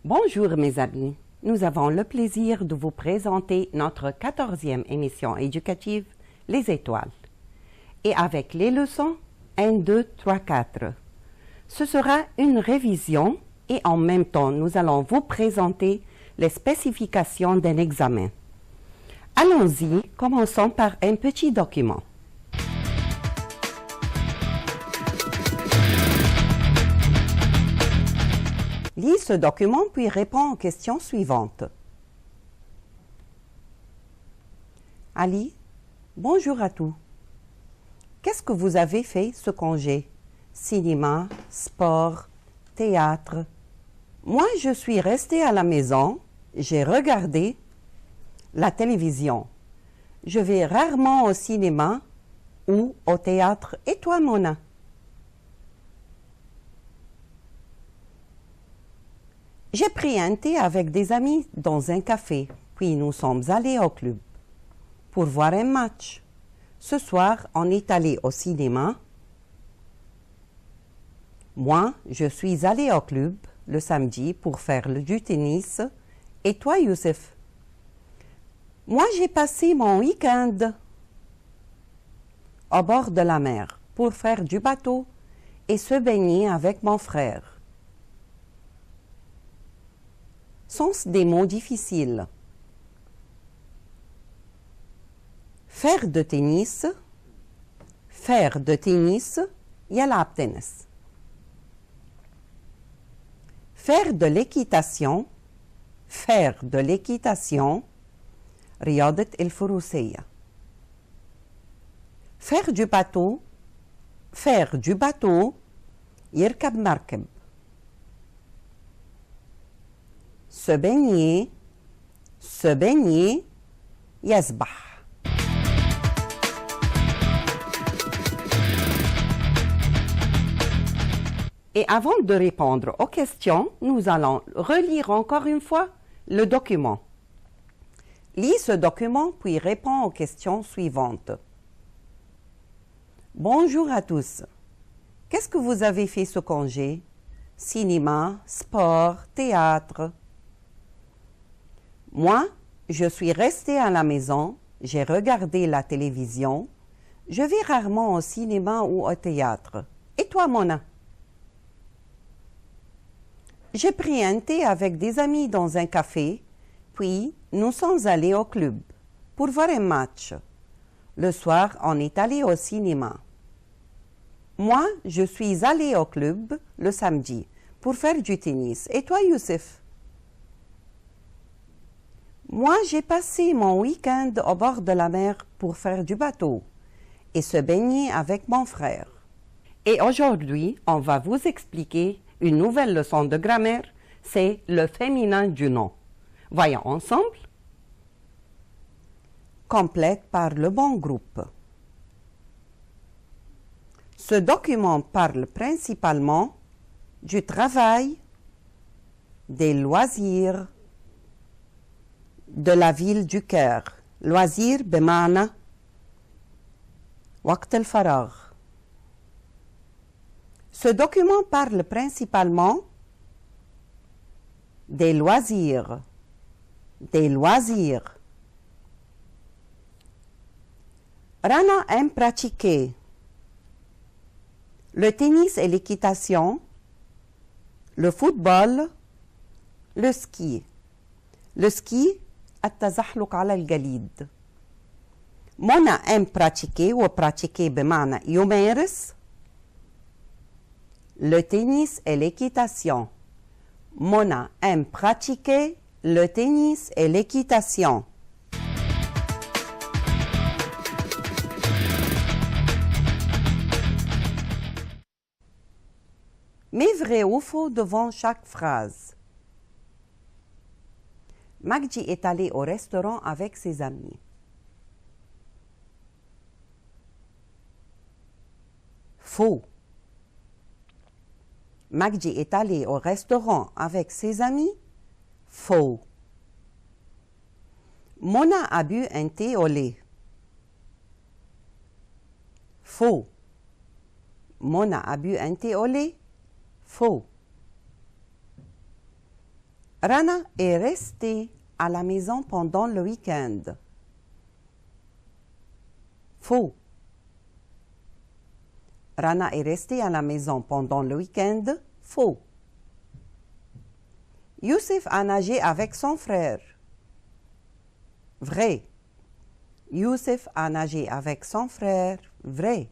Bonjour mes amis, nous avons le plaisir de vous présenter notre 14e émission éducative, Les Étoiles. Et avec les leçons 1, 2, 3, 4. Ce sera une révision et en même temps nous allons vous présenter les spécifications d'un examen. Allons-y, commençons par un petit document. Lis ce document puis réponds aux questions suivantes. Ali, bonjour à tous. Qu'est-ce que vous avez fait ce congé? Cinéma, sport, théâtre. Moi, je suis restée à la maison, j'ai regardé la télévision. Je vais rarement au cinéma ou au théâtre. Et toi, Mona? J'ai pris un thé avec des amis dans un café, puis nous sommes allés au club pour voir un match. Ce soir, on est allé au cinéma. Moi, je suis allée au club le samedi pour faire du tennis. Et toi, Youssef? Moi, j'ai passé mon week-end au bord de la mer pour faire du bateau et se baigner avec mon frère. Sont-ce des mots difficiles? Faire de tennis, يلعب tennis. Faire de l'équitation, رياضة الفروسية. Faire du bateau, يركب مركب. Se baigner, يسبح. Et avant de répondre aux questions, nous allons relire encore une fois le document. Lis ce document puis réponds aux questions suivantes. Bonjour à tous. Qu'est-ce que vous avez fait ce congé? Cinéma, sport, théâtre. Moi, je suis restée à la maison, j'ai regardé la télévision, je vais rarement au cinéma ou au théâtre. Et toi, Mona? J'ai pris un thé avec des amis dans un café, puis nous sommes allés au club pour voir un match. Le soir, on est allé au cinéma. Moi, je suis allée au club le samedi pour faire du tennis. Et toi, Youssef? Moi, j'ai passé mon week-end au bord de la mer pour faire du bateau et se baigner avec mon frère. Et aujourd'hui, on va vous expliquer une nouvelle leçon de grammaire, c'est le féminin du nom. Voyons ensemble. Complète par le bon groupe. Ce document parle principalement du travail, des loisirs, de la ville du Caire. loisir بمعنى وقت الفراغ. Ce document parle principalement des loisirs. Rana aime pratiquer le tennis et l'équitation, le football, le ski. Le ski, التزحلق على الجليد. Mona aime pratiquer وpratiquer بمعنى يمارس le tennis et l'équitation. Mona aime pratiquer le tennis et l'équitation. Mais vrai ou faux devant chaque phrase. Magdi est allé au restaurant avec ses amis. Faux. Magdi est allé au restaurant avec ses amis. Faux. Mona a bu un thé au lait. Faux. Mona a bu un thé au lait. Faux. Rana est restée à la maison pendant le week-end. Faux. Rana est restée à la maison pendant le week-end. Faux. Youssef a nagé avec son frère. Vrai. Youssef a nagé avec son frère. Vrai.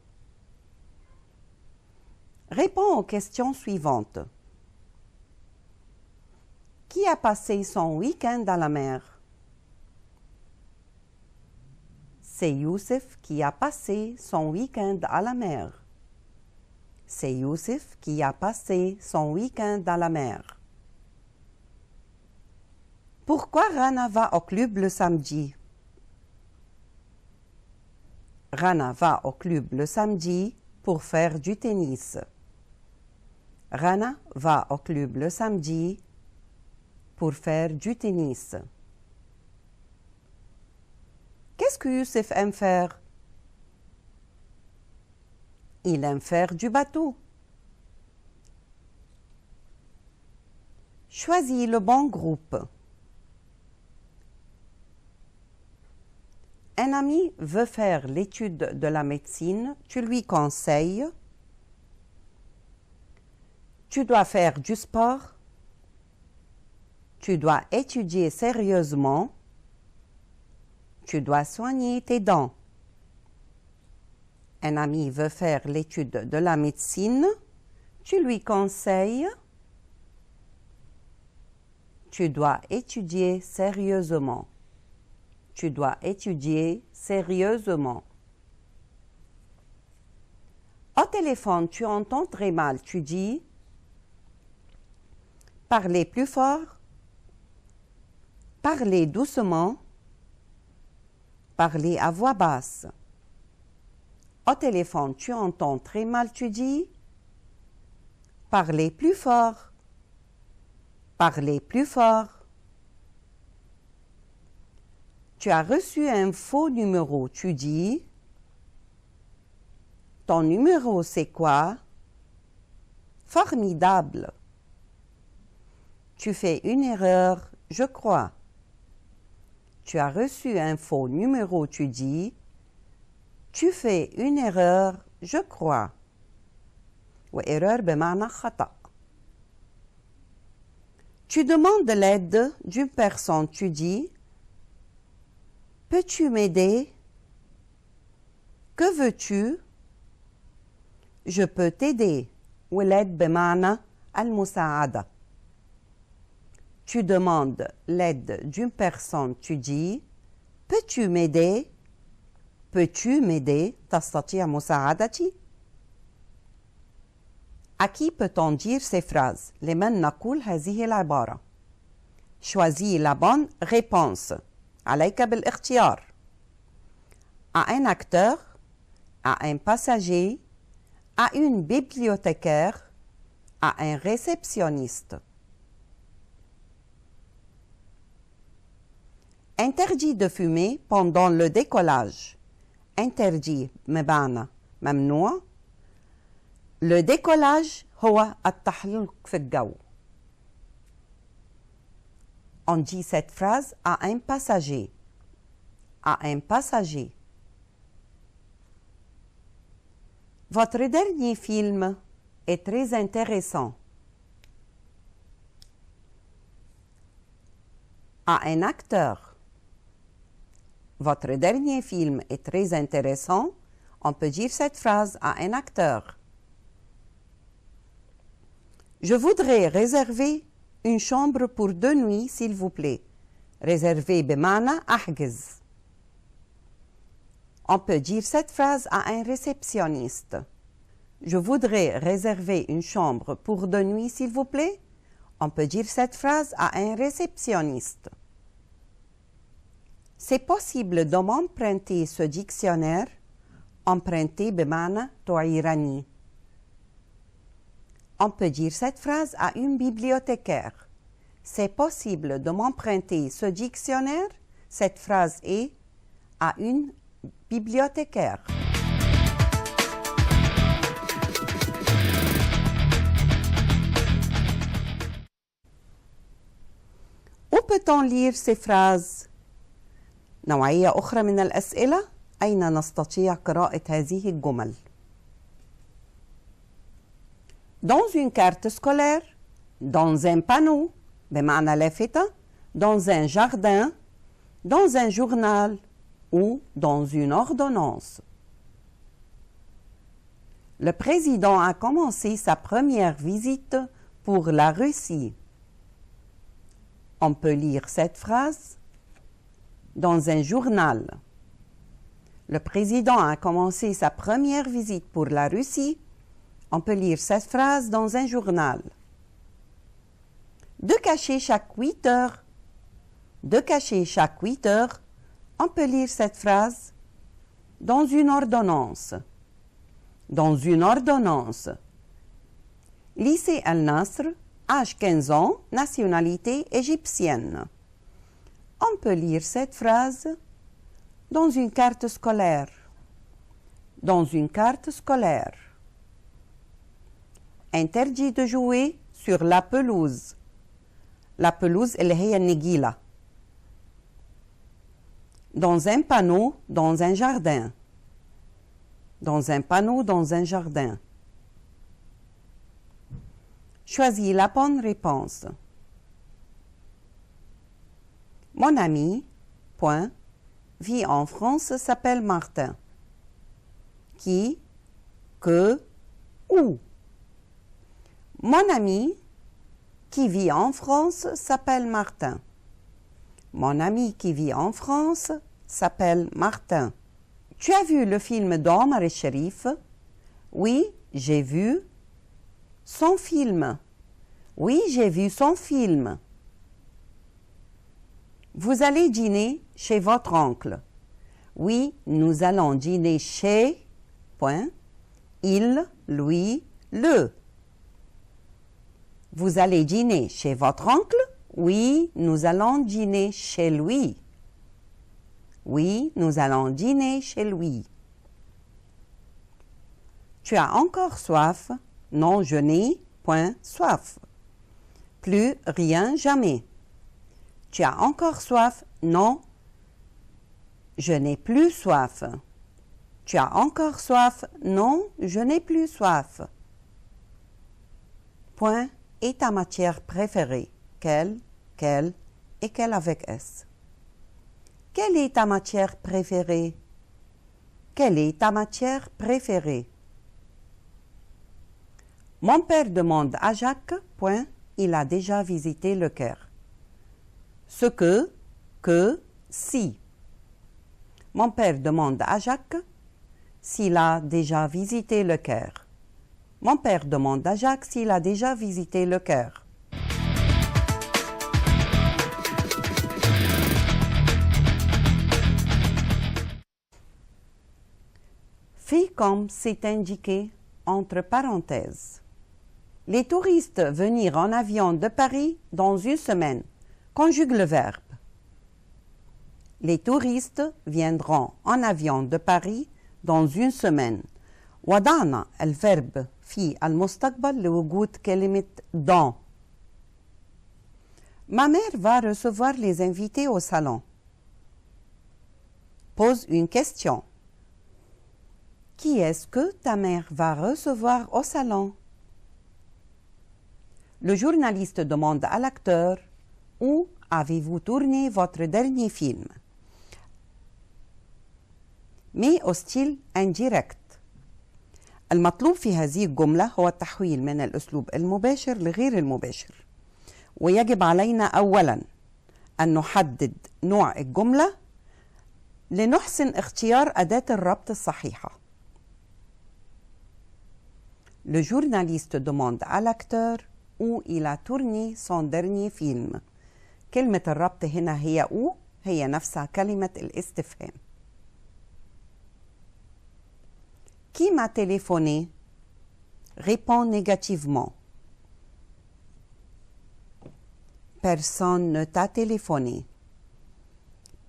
Réponds aux questions suivantes. Qui a passé son week-end à la mer? C'est Youssef qui a passé son week-end à la mer. C'est Youssef qui a passé son week-end à la mer. Pourquoi Rana va au club le samedi? Rana va au club le samedi pour faire du tennis. Rana va au club le samedi pour faire du tennis. Qu'est-ce que Youssef aime faire? Il aime faire du bateau. Choisis le bon groupe. Un ami veut faire l'étude de la médecine, tu lui conseilles. Tu dois faire du sport. Tu dois étudier sérieusement. Tu dois soigner tes dents. Un ami veut faire l'étude de la médecine, tu lui conseilles. Tu dois étudier sérieusement. Tu dois étudier sérieusement. Au téléphone, tu entends très mal. Tu dis « Parlez plus fort »,« Parlez doucement »,« Parlez à voix basse ». Au téléphone, tu entends très mal. Tu dis « Parlez plus fort »,« Parlez plus fort ». Tu as reçu un faux numéro. Tu dis « Ton numéro, c'est quoi? » Formidable. Tu fais une erreur, je crois. Tu as reçu un faux numéro. Tu dis « Tu fais une erreur, je crois. » وإرار بمعنى خطأ. Tu demandes l'aide d'une personne. Tu dis « Peux-tu m'aider? Que veux-tu? Je peux t'aider. » والaide بمعنى المساعدة. Tu demandes l'aide d'une personne. Tu dis « Peux-tu m'aider? Peux-tu m'aider? تستطيع مساعدتي? » À qui peut-on dire ces phrases? لمن نقول هذه العبارة؟ Choisis la bonne réponse. عليك بالاختيار. À un acteur, à un passager, à une bibliothécaire, à un réceptionniste. Interdit de fumer pendant le décollage. Interdit بمعنى ممنوع. Le décollage هو التحليق في الجو. On dit cette phrase à un passager. À un passager. Votre dernier film est très intéressant. À un acteur. Votre dernier film est très intéressant. On peut dire cette phrase à un acteur. Je voudrais réserver une chambre pour 2 nuits, s'il vous plaît. Réserver بمعنى أحجز. On peut dire cette phrase à un réceptionniste. Je voudrais réserver une chambre pour 2 nuits, s'il vous plaît. On peut dire cette phrase à un réceptionniste. C'est possible de m'emprunter ce dictionnaire. Emprunter بمعنى تعيرني. On peut dire cette phrase à une bibliothécaire. C'est possible de m'emprunter ce dictionnaire. Cette phrase est à une bibliothécaire. peut-on lire ces phrases؟ نوعية أخرى من الأسئلة: أين نستطيع قراءة هذه الجمل؟ Dans une carte scolaire, dans un panneau بمعنى لافتة, dans un jardin, dans un journal ou dans une ordonnance. Le président a commencé sa première visite pour la Russie. On peut lire cette phrase dans un journal. Le président a commencé sa première visite pour la Russie. On peut lire cette phrase dans un journal. De cacher chaque 8 heures. De cacher chaque 8 heures. On peut lire cette phrase dans une ordonnance. Dans une ordonnance. Lycée Al-Nasr, âge 15 ans, nationalité égyptienne. On peut lire cette phrase dans une carte scolaire. Dans une carte scolaire. Interdit de jouer sur la pelouse. La pelouse اللي هي النجيلة. Dans un panneau, dans un jardin. Dans un panneau, dans un jardin. Choisis la bonne réponse. Mon ami, point, vit en France, s'appelle Martin. Qui, que, où. Mon ami qui vit en France s'appelle Martin. Mon ami qui vit en France s'appelle Martin. Tu as vu le film d'Omar el-Sharif? Oui, j'ai vu son film. Oui, j'ai vu son film. Vous allez dîner chez votre oncle. Oui, nous allons dîner chez, point, il, lui, le. Vous allez dîner chez votre oncle? Oui, nous allons dîner chez lui. Oui, nous allons dîner chez lui. Tu as encore soif? Non, je n'ai point soif. Plus rien, jamais. Tu as encore soif? Non, je n'ai plus soif. Tu as encore soif? Non, je n'ai plus soif. Point est ta matière préférée? Quelle, et quelle avec S. Quelle est ta matière préférée? Quelle est ta matière préférée? Mon père demande à Jacques, point, il a déjà visité le Caire. Ce que, si. Mon père demande à Jacques s'il a déjà visité le Caire. Mon père demande à Jacques s'il a déjà visité le Caire. Fais comme c'est indiqué entre parenthèses. Les touristes venir en avion de Paris dans une semaine. Conjugue le verbe. Les touristes viendront en avion de Paris dans une semaine. وضعنا الفرب في المستقبل لوجود كلمة dans. Ma mère va recevoir les invités au salon. Pose une question. Qui est-ce que ta mère va recevoir au salon? Le journaliste demande à l'acteur « Où avez-vous tourné votre dernier film ?» mais au style indirect. المطلوب في هذه الجملة هو التحويل من الأسلوب المباشر لغير المباشر. ويجب علينا أولاً أن نحدد نوع الجملة لنحسن اختيار أداة الربط الصحيحة. Le journaliste demande à l'acteur où il a tourné son dernier film. كلمة الربط هنا هي où، هي نفسها كلمة الاستفهام. Qui m'a téléphoné? Réponds négativement. Personne ne t'a téléphoné.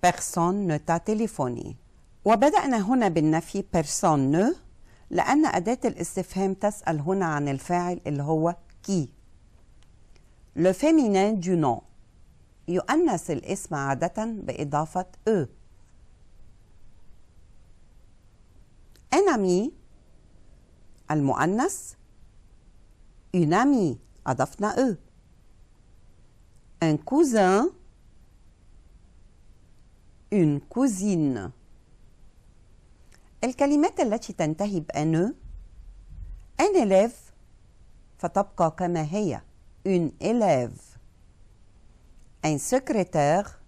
Personne ne t'a téléphoné. وبدأنا هنا بالنفي personne ne لأن أداة الاستفهام تسأل هنا عن الفاعل اللي هو qui. Le féminin du nom. يؤنث الاسم عادة بإضافة أ. un ami المؤنث une amie أضفنا أ. un cousin une cousine. الكلمات التي تنتهي بأن un élève فتبقى كما هي une élève. un secrétaire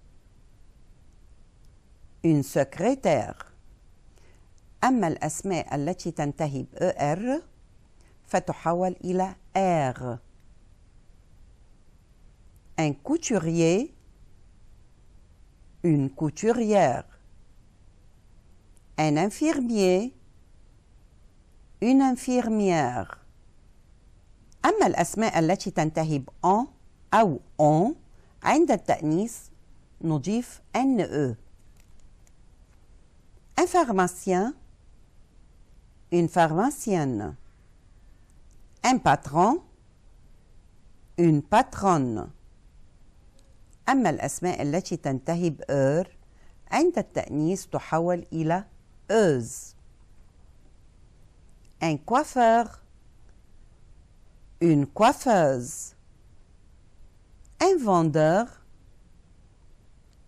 une secrétaire. أما الأسماء التي تنتهي بER فتحول إلى R. un couturier une couturière. un infirmier une infirmière. أما الأسماء التي تنتهي بأن أو on عند التأنيث نضيف NE. un pharmacien une pharmacienne. un patron une patronne. أما الأسماء التي تنتهي بأر عند التأنيث تحول إلى أز. un coiffeur une coiffeuse. un vendeur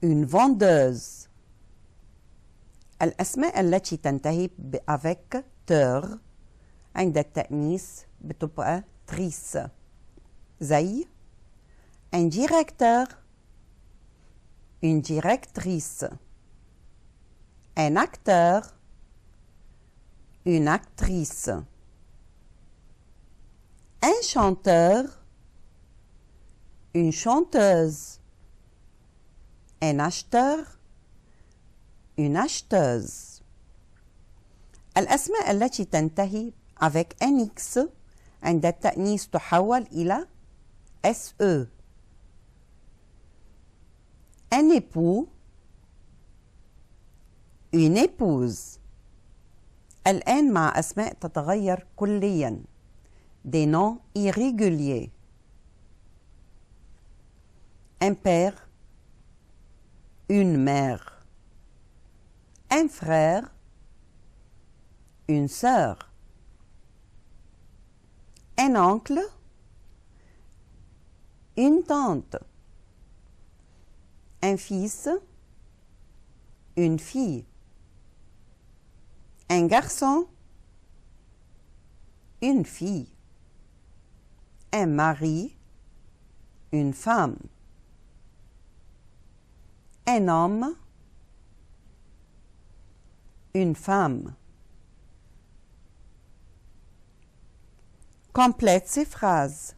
une vendeuse. الأسماء التي تنتهي avec تر عند التأنيث بتبقى تريس زي un directeur une directrice. un acteur une actrice. un chanteur une chanteuse. un acheteur une acheteuse. الأسماء التي تنتهي avec NX عند التأنيث تحول إلى SE. un époux une épouse. الآن مع أسماء تتغير كلياً des noms irréguliers. un père une mère. un frère une sœur. un oncle une tante. un fils une fille. un garçon une fille. un mari une femme. un homme une femme. Complète ces phrases.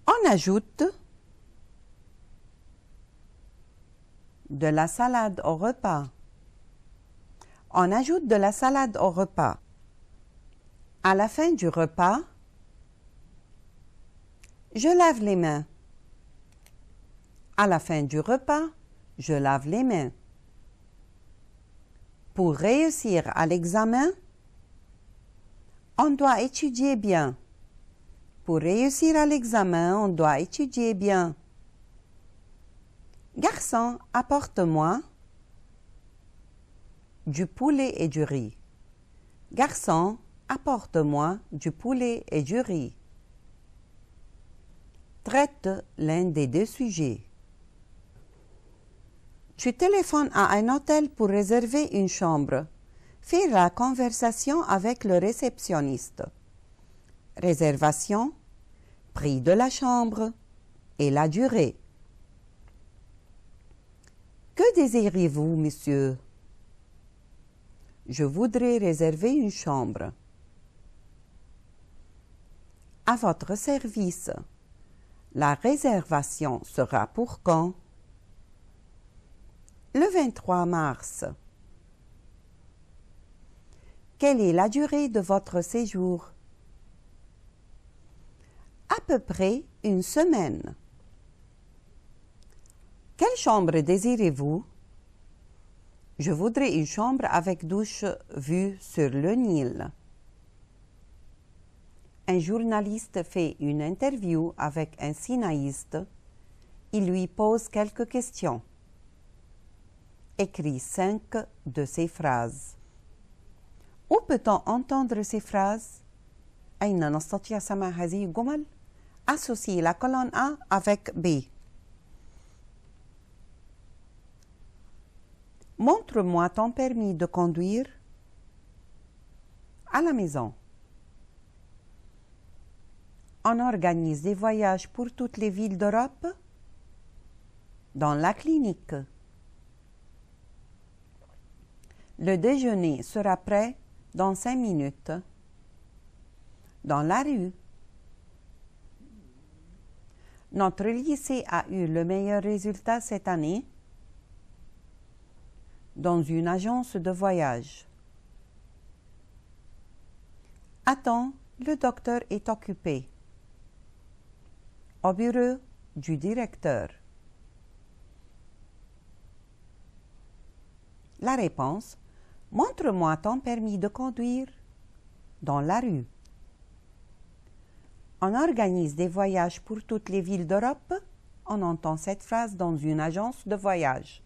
On ajoute de la salade au repas. On ajoute de la salade au repas. À la fin du repas, je lave les mains. À la fin du repas, je lave les mains. Pour réussir à l'examen, on doit étudier bien. Pour réussir à l'examen, on doit étudier bien. Garçon, apporte-moi du poulet et du riz. Garçon, apporte-moi du poulet et du riz. Traite l'un des deux sujets. Tu téléphones à un hôtel pour réserver une chambre. Fais la conversation avec le réceptionniste. Réservation, prix de la chambre et la durée. Que désirez-vous, monsieur? Je voudrais réserver une chambre. À votre service. La réservation sera pour quand? Le 23 mars. Quelle est la durée de votre séjour? À peu près une semaine. Quelle chambre désirez-vous? Je voudrais une chambre avec douche vue sur le Nil. Un journaliste fait une interview avec un cinéaste Il lui pose quelques questions. Écris 5 de ces phrases. Où peut-on entendre ces phrases? أين نستطيع سماع هذه الجمل؟ Associe la colonne A avec B. Montre-moi ton permis de conduire à la maison. On organise des voyages pour toutes les villes d'Europe dans la clinique. Le déjeuner sera prêt dans 5 minutes. Dans la rue. Notre lycée a eu le meilleur résultat cette année dans une agence de voyage. Attends, le docteur est occupé. Au bureau du directeur. La réponse: montre-moi ton permis de conduire dans la rue. On organise des voyages pour toutes les villes d'Europe. On entend cette phrase dans une agence de voyage.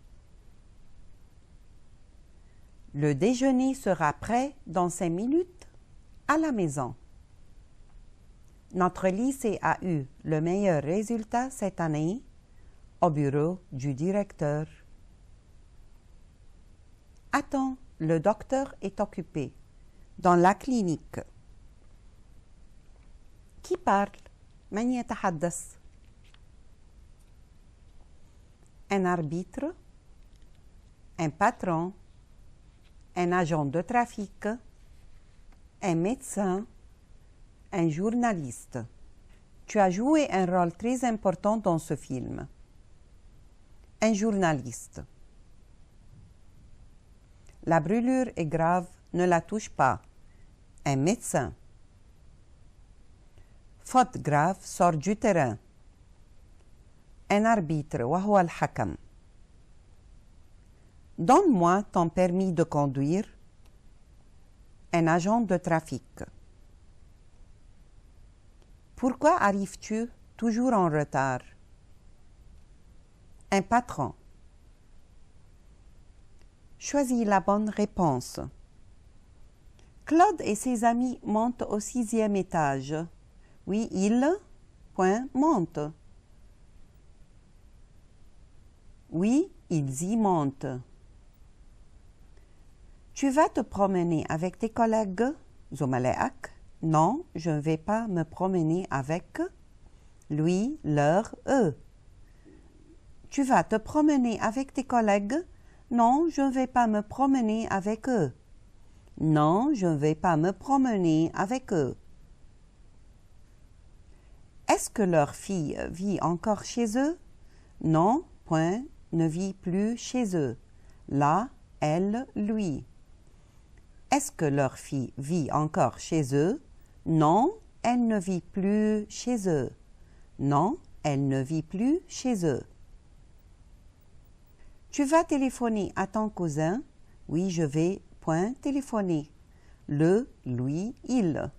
Le déjeuner sera prêt dans 5 minutes à la maison. Notre lycée a eu le meilleur résultat cette année au bureau du directeur. Attends, le docteur est occupé. Dans la clinique. Qui parle? من يتحدث? Un arbitre, un patron, un agent de trafic, un médecin, un journaliste. Tu as joué un rôle très important dans ce film. Un journaliste. La brûlure est grave, ne la touche pas. Un médecin. Faute grave, sort du terrain. Un arbitre, وهو الحكم. Donne-moi ton permis de conduire. Un agent de trafic. Pourquoi arrives-tu toujours en retard? Un patron. Choisis la bonne réponse. Claude et ses amis montent au 6e étage. Oui, ils montent. Oui, ils y montent. Tu vas te promener avec tes collègues, زملائك? Non, je ne vais pas me promener avec lui, leur, eux. Tu vas te promener avec tes collègues? Non, je ne vais pas me promener avec eux. Non, je ne vais pas me promener avec eux. Est-ce que leur fille vit encore chez eux? Non, ne vit plus chez eux. Là, elle, lui. Est-ce que leur fille vit encore chez eux? Non, elle ne vit plus chez eux. Non, elle ne vit plus chez eux. Tu vas téléphoner à ton cousin? Oui, je vais, téléphoner. Le, lui, il.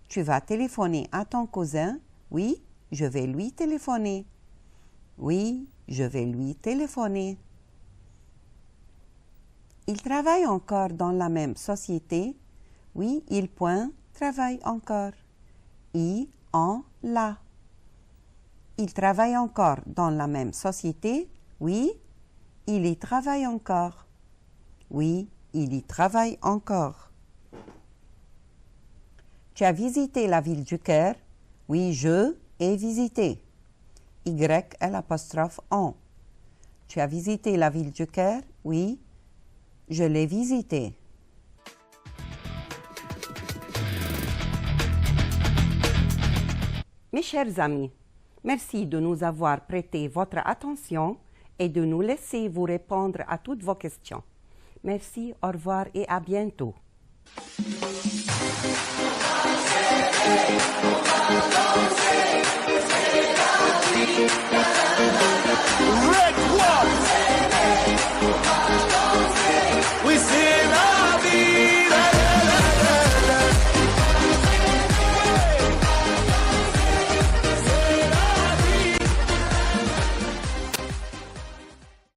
Tu vas téléphoner à ton cousin? Oui, je vais lui téléphoner. Oui, je vais lui téléphoner. Il travaille encore dans la même société? Oui, il travaille encore. I, en, la. Il travaille encore dans la même société? Oui, il y travaille encore. Oui, il y travaille encore. Tu as visité la ville du Caire? Oui, je ai visité. Y''en. Tu as visité la ville du Caire? Oui, je l'ai visité. Mes chers amis, merci de nous avoir prêté votre attention et de nous laisser vous répondre à toutes vos questions. Merci, au revoir et à bientôt. Red One.